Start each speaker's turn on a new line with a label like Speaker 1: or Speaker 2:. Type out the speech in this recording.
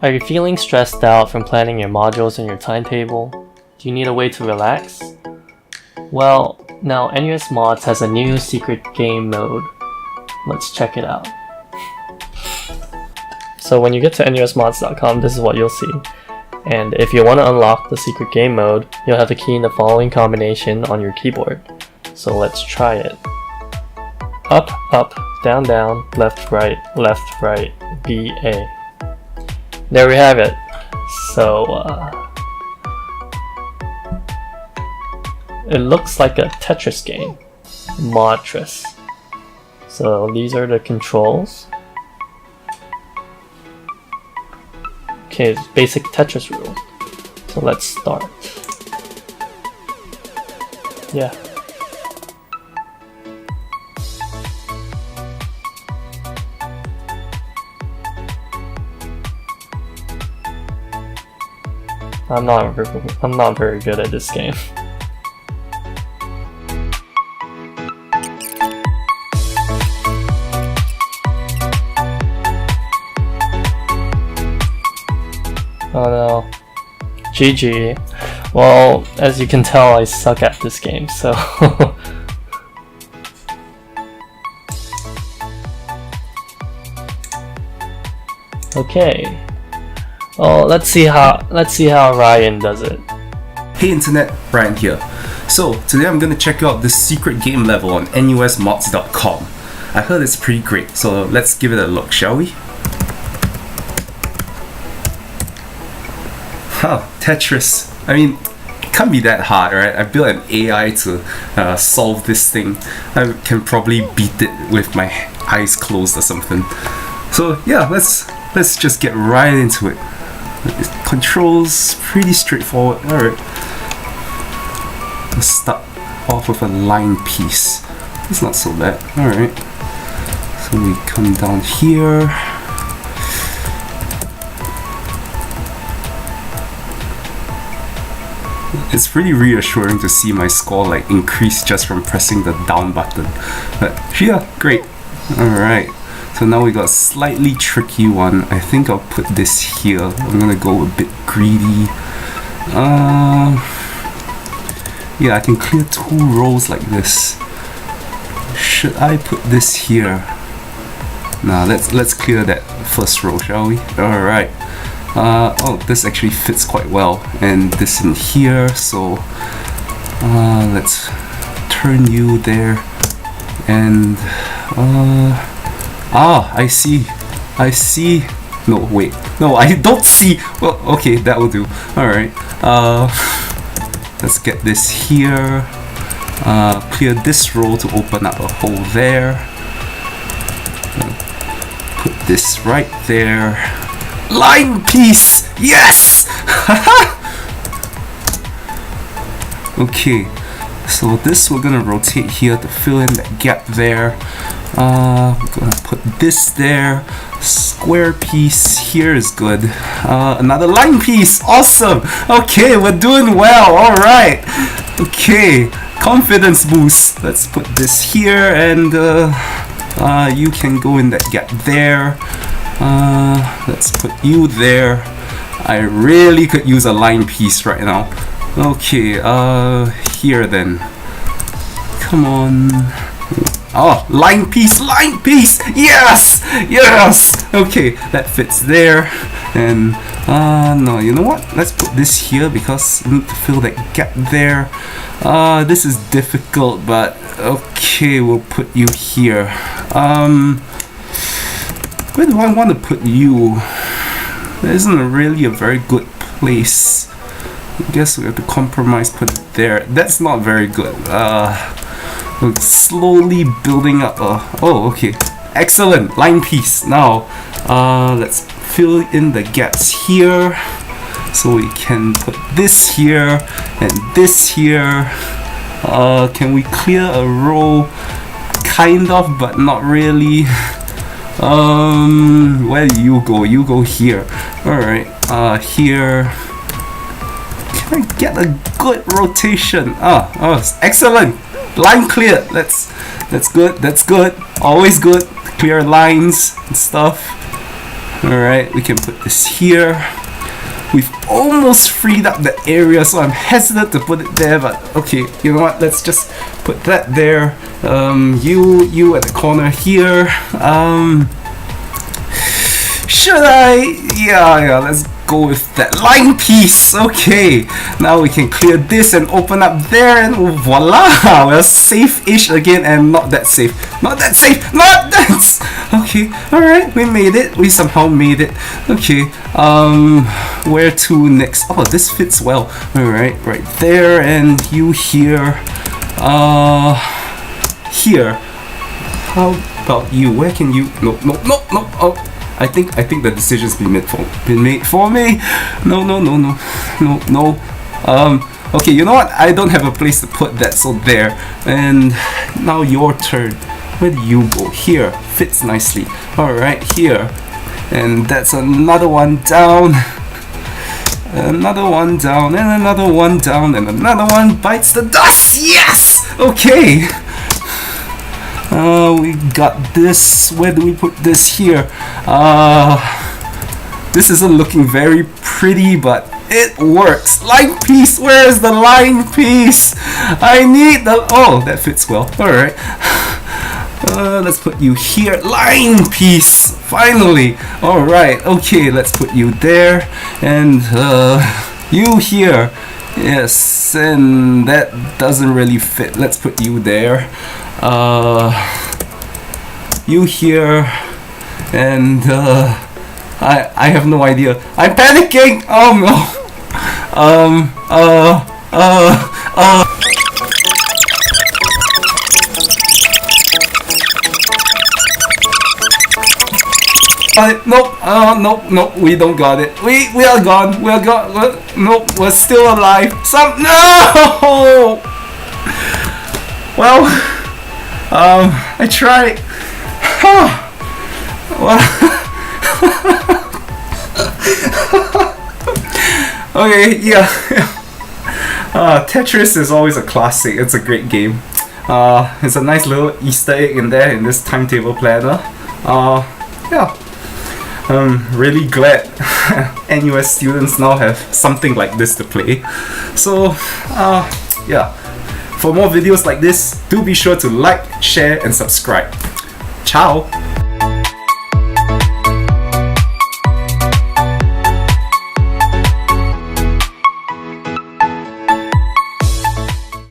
Speaker 1: Are you feeling stressed out from planning your modules and your timetable? Do you need a way to relax? Well, now Nusmods has a new secret game mode. Let's check it out. So when you get to nusmods.com, this is what you'll see. And if you want to unlock the secret game mode, you'll have to key in the following combination on your keyboard. So let's try it. Up, up, down, down, left, right, B, A. There we have it. So, it looks like a Tetris game. Tetris. So these are the controls. Okay, it's basic Tetris rules. So let's start. Yeah. I'm not very good at this game. Oh no. GG. Well, as you can tell, I suck at this game, so okay. Well, let's see how Ryan does it.
Speaker 2: Hey internet, Ryan here. So today I'm gonna check out this secret game level on nusmods.com. I heard it's pretty great, so let's give it a look, shall we? Tetris. I mean, it can't be that hard, right? I built an AI to solve this thing. I can probably beat it with my eyes closed or something. So yeah, let's just get right into it. Controls pretty straightforward. Alright. Let's start off with a line piece. It's not so bad. Alright. So we come down here. It's pretty reassuring to see my score like increase just from pressing the down button. But yeah, great. Alright. So now we got a slightly tricky one. I think I'll put this here. I'm gonna go a bit greedy. Yeah, I can clear 2 rows like this. Should I put this here? Nah, let's clear that first row, shall we? Alright. Oh, this actually fits quite well. And this in here, so let's turn you there. And I see. No, wait. No, I don't see. Well, okay, that will do. Alright. Let's get this here. Clear this row to open up a hole there. Put this right there. Line piece! Yes! Okay. So this we're gonna rotate here to fill in that gap there. We're gonna put this there. Square piece here is good. Another line piece. Awesome. Okay, we're doing well. All right. Okay, confidence boost. Let's put this here, and you can go in that gap there. Let's put you there. I really could use a line piece right now. Okay, here then. Come on. Oh, line piece! Yes! Yes! Okay, that fits there. And, no, you know what? Let's put this here because we need to fill that gap there. This is difficult, but okay, we'll put you here. Where do I want to put you? There isn't really a very good place. I guess we have to compromise, put it there. That's not very good. We're slowly building up oh, okay. Excellent! Line piece. Now, let's fill in the gaps here. So we can put this here and this here. Can we clear a row? Kind of, but not really. Where do you go? You go here. Alright, here. Can I get a good rotation? Oh, excellent! Line clear. That's good. Always good. Clear lines and stuff. Alright, we can put this here. We've almost freed up the area, so I'm hesitant to put it there, but okay, you know what, let's just put that there. You at the corner here. Should I? Yeah, let's go with that line piece. Okay, now we can clear this and open up there, and voila, we're safe-ish again, and not that safe. Not that safe! Not that! Okay, alright, we made it. We somehow made it. Okay, where to next? Oh, this fits well. Alright, right there, and you here. Here. How about you? Where can you? No. Oh, I think the decision's been made for me. No. Okay, you know what? I don't have a place to put that, so there. And now your turn. Where do you go? Here. Fits nicely. Alright, here. And that's another one down. Another one down, and another one down, and another one bites the dust! Yes! Okay! We got this. Where do we put this here? This isn't looking very pretty, but it works. Line piece, where is the line piece? I need the... Oh, that fits well. Alright. Let's put you here. Line piece! Finally! Alright, okay, let's put you there. And you here. Yes, and that doesn't really fit. Let's put you there. You here. And I have no idea. I'm panicking! Oh no! Nope, we don't got it. We are gone. Nope, we're still alive. No! Well, I tried. Okay, yeah. Tetris is always a classic. It's a great game. It's a nice little Easter egg in there in this timetable planner. Yeah. I'm really glad NUS students now have something like this to play. So, yeah. For more videos like this, do be sure to like, share, and subscribe. Ciao!